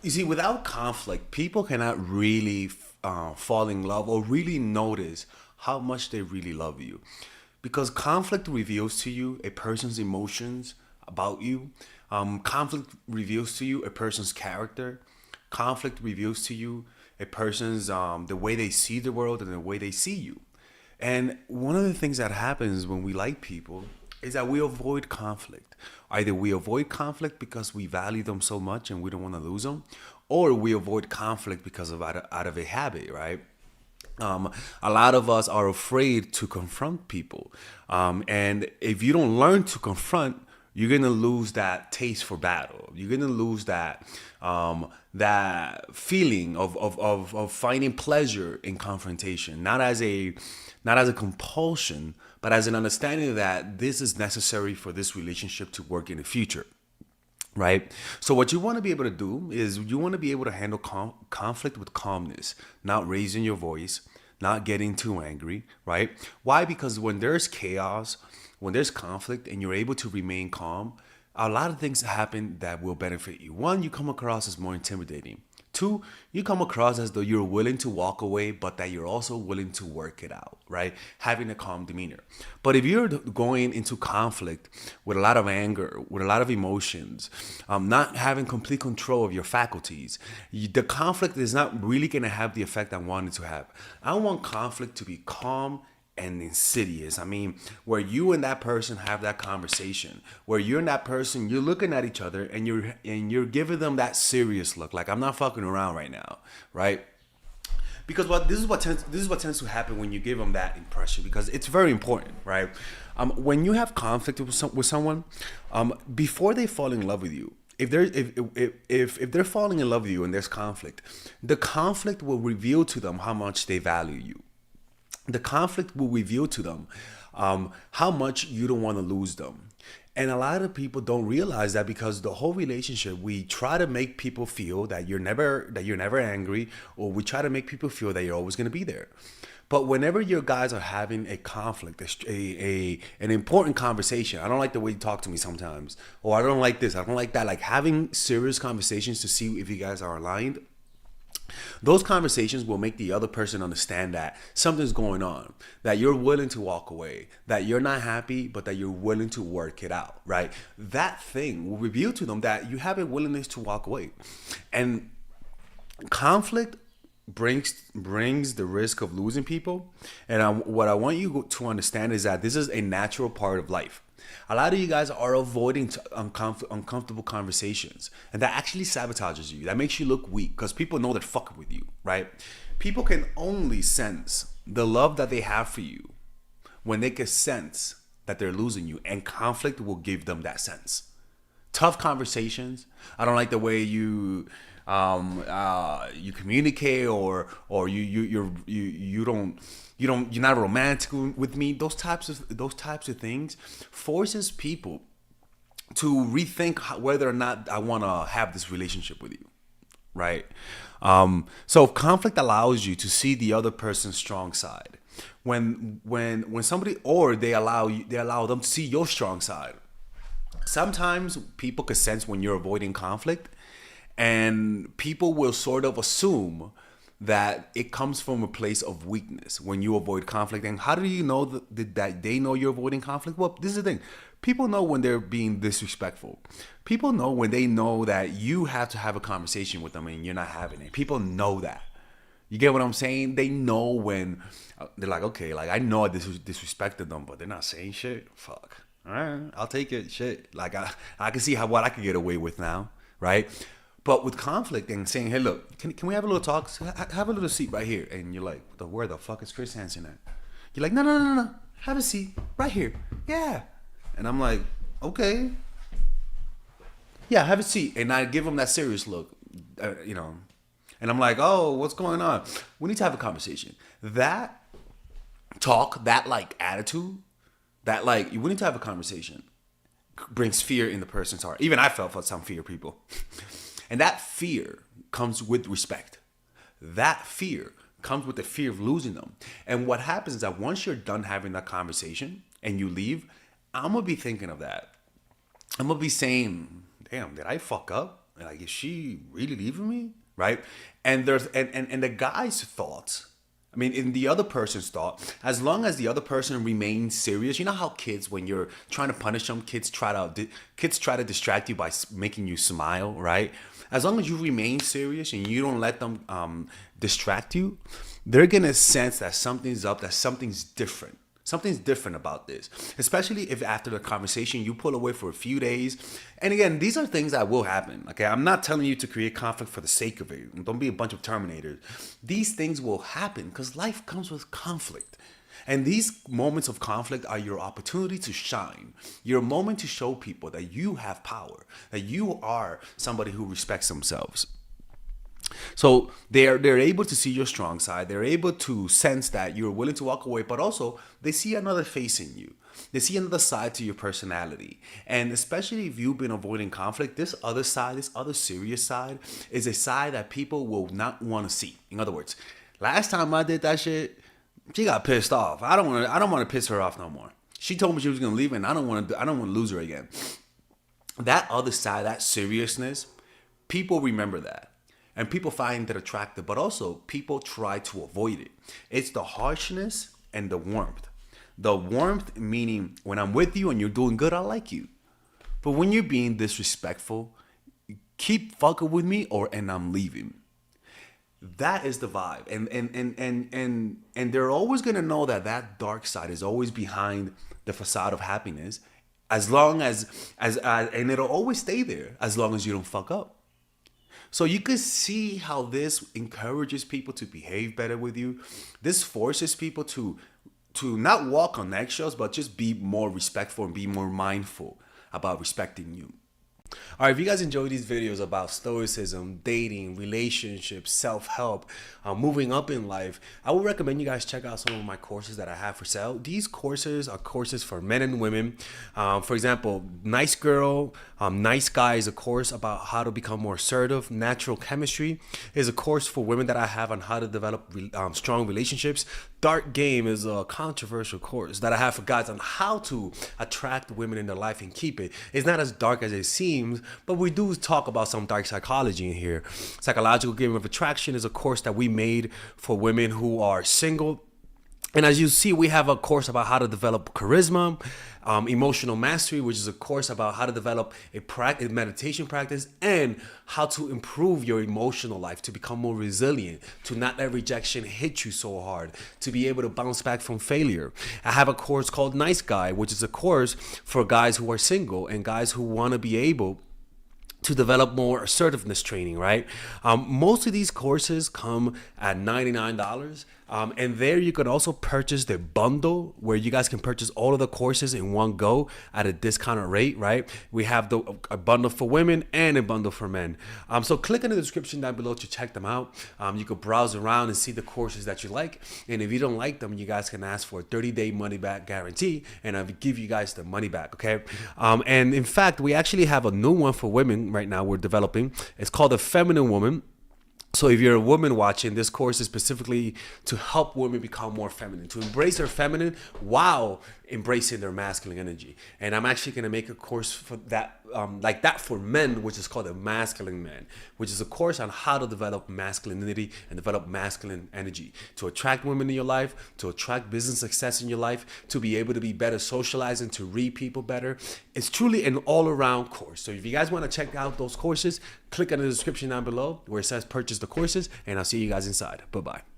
You see, without conflict, people cannot really fall in love or really notice how much they really love you. Because conflict reveals to you a person's emotions about you. Conflict reveals to you a person's character. Conflict reveals to you a person's the way they see the world and the way they see you. And one of the things that happens when we like people is that we avoid conflict. Either we avoid conflict because we value them so much and we don't want to lose them, or we avoid conflict because of out of a habit, right? A lot of us are afraid to confront people. And if you don't learn to confront, you're gonna lose that taste for battle. You're gonna lose that feeling of finding pleasure in confrontation, not as a compulsion, but as an understanding that this is necessary for this relationship to work in the future. Right. So what you want to be able to do is you want to be able to handle conflict with calmness, not raising your voice, not getting too angry. Right. Why? Because when there's chaos, when there's conflict and you're able to remain calm, a lot of things happen that will benefit you. One, you come across as more intimidating. Two, you come across as though you're willing to walk away, but that you're also willing to work it out, right? Having a calm demeanor. But if you're going into conflict with a lot of anger, with a lot of emotions, not having complete control of your faculties, the conflict is not really going to have the effect I want it to have. I want conflict to be calm and insidious. I mean, where you and that person have that conversation, where you and that person, you're looking at each other and you're giving them that serious look, like I'm not fucking around right now, right? Because this is what tends to happen when you give them that impression, because it's very important, right? When you have conflict with someone, before they fall in love with you, if they're falling in love with you and there's conflict, the conflict will reveal to them how much they value you. The conflict will reveal to them how much you don't want to lose them. And a lot of people don't realize that, because the whole relationship, we try to make people feel that you're never angry, or we try to make people feel that you're always going to be there. But whenever your guys are having a conflict, an important conversation, I don't like the way you talk to me sometimes, or I don't like this, I don't like that, like having serious conversations to see if you guys are aligned, those conversations will make the other person understand that something's going on, that you're willing to walk away, that you're not happy, but that you're willing to work it out, right? That thing will reveal to them that you have a willingness to walk away. And conflict brings the risk of losing people. And what I want you to understand is that this is a natural part of life. A lot of you guys are avoiding uncomfortable conversations, and that actually sabotages you. That makes you look weak, because people know they're fucking with you, right? People can only sense the love that they have for you when they can sense that they're losing you, and conflict will give them that sense. Tough conversations. I don't like the way you communicate, or you're not romantic with me. Those types of things forces people to rethink whether or not I want to have this relationship with you, right? So conflict allows you to see the other person's strong side. When somebody, or they allow them to see your strong side. Sometimes people can sense when you're avoiding conflict, and people will sort of assume that it comes from a place of weakness when you avoid conflict. And how do you know that they know you're avoiding conflict? Well, this is the thing. People know when they're being disrespectful. People know when they know that you have to have a conversation with them and you're not having it. People know that. You get what I'm saying? They know when they're like, okay, like I know I disrespected them, but they're not saying shit. Fuck. All right, I'll take it. Shit. Like I can see what I can get away with now, right? But with conflict and saying, hey, look, can we have a little talk? Have a little seat right here. And you're like, where the fuck is Chris Hansen at? You're like, no, no, no, no. Have a seat right here. Yeah. And I'm like, okay. Yeah, have a seat. And I give him that serious look, And I'm like, oh, what's going on? We need to have a conversation. That talk, that like attitude, that like, we need to have a conversation, brings fear in the person's heart. Even I felt some fear, people. And that fear comes with respect. That fear comes with the fear of losing them. And what happens is that once you're done having that conversation and you leave, I'm going to be thinking of that. I'm going to be saying, damn, did I fuck up? Like, is she really leaving me? Right? And there's and the guy's thoughts. I mean, in the other person's thought, as long as the other person remains serious, you know how kids, when you're trying to punish them, kids try to distract you by making you smile, right? As long as you remain serious and you don't let them distract you, they're gonna sense that something's up, that something's different. Something's different about this, especially if after the conversation you pull away for a few days. And again, these are things that will happen. Okay, I'm not telling you to create conflict for the sake of it. Don't be a bunch of terminators. These things will happen because life comes with conflict. And these moments of conflict are your opportunity to shine, your moment to show people that you have power, that you are somebody who respects themselves. So they're able to see your strong side. They're able to sense that you're willing to walk away, but also they see another face in you. They see another side to your personality. And especially if you've been avoiding conflict, this other side, this other serious side, is a side that people will not want to see. In other words, last time I did that shit, she got pissed off. I don't want to piss her off no more. She told me she was gonna leave, and I don't want to lose her again. That other side, that seriousness, people remember that. And people find it attractive, but also people try to avoid it. It's the harshness and the warmth. The warmth meaning when I'm with you and you're doing good, I like you. But when you're being disrespectful, keep fucking with me and I'm leaving. That is the vibe. And they're always gonna know that that dark side is always behind the facade of happiness, as long as and it'll always stay there as long as you don't fuck up. So you can see how this encourages people to behave better with you. This forces people to not walk on eggshells, but just be more respectful and be more mindful about respecting you. All right, if you guys enjoy these videos about stoicism, dating, relationships, self-help, moving up in life, I would recommend you guys check out some of my courses that I have for sale. These courses are courses for men and women. For example, Nice Girl, Nice Guy is a course about how to become more assertive. Natural Chemistry is a course for women that I have on how to develop strong relationships. Dark Game is a controversial course that I have for guys on how to attract women in their life and keep it. It's not as dark as it seems, but we do talk about some dark psychology in here. Psychological Game of Attraction is a course that we made for women who are single. And as you see, we have a course about how to develop charisma, emotional mastery, which is a course about how to develop a meditation practice and how to improve your emotional life, to become more resilient, to not let rejection hit you so hard, to be able to bounce back from failure. I have a course called Nice Guy, which is a course for guys who are single and guys who want to be able to develop more assertiveness training, right? Most of these courses come at $99. And there you could also purchase the bundle where you guys can purchase all of the courses in one go at a discounted rate, right? We have a bundle for women and a bundle for men. So click in the description down below to check them out. You could browse around and see the courses that you like. And if you don't like them, you guys can ask for a 30-day money-back guarantee, and I'll give you guys the money back, okay? And in fact, we actually have a new one for women right now we're developing. It's called The Feminine Woman. So if you're a woman watching, this course is specifically to help women become more feminine, to embrace their feminine while embracing their masculine energy. And I'm actually going to make a course for that, like that for men, which is called the Masculine Man, which is a course on how to develop masculinity and develop masculine energy, to attract women in your life, to attract business success in your life, to be able to be better socializing, to read people better. It's truly an all-around course. So if you guys want to check out those courses, click on the description down below where it says purchase the courses, and I'll see you guys inside. Bye-bye.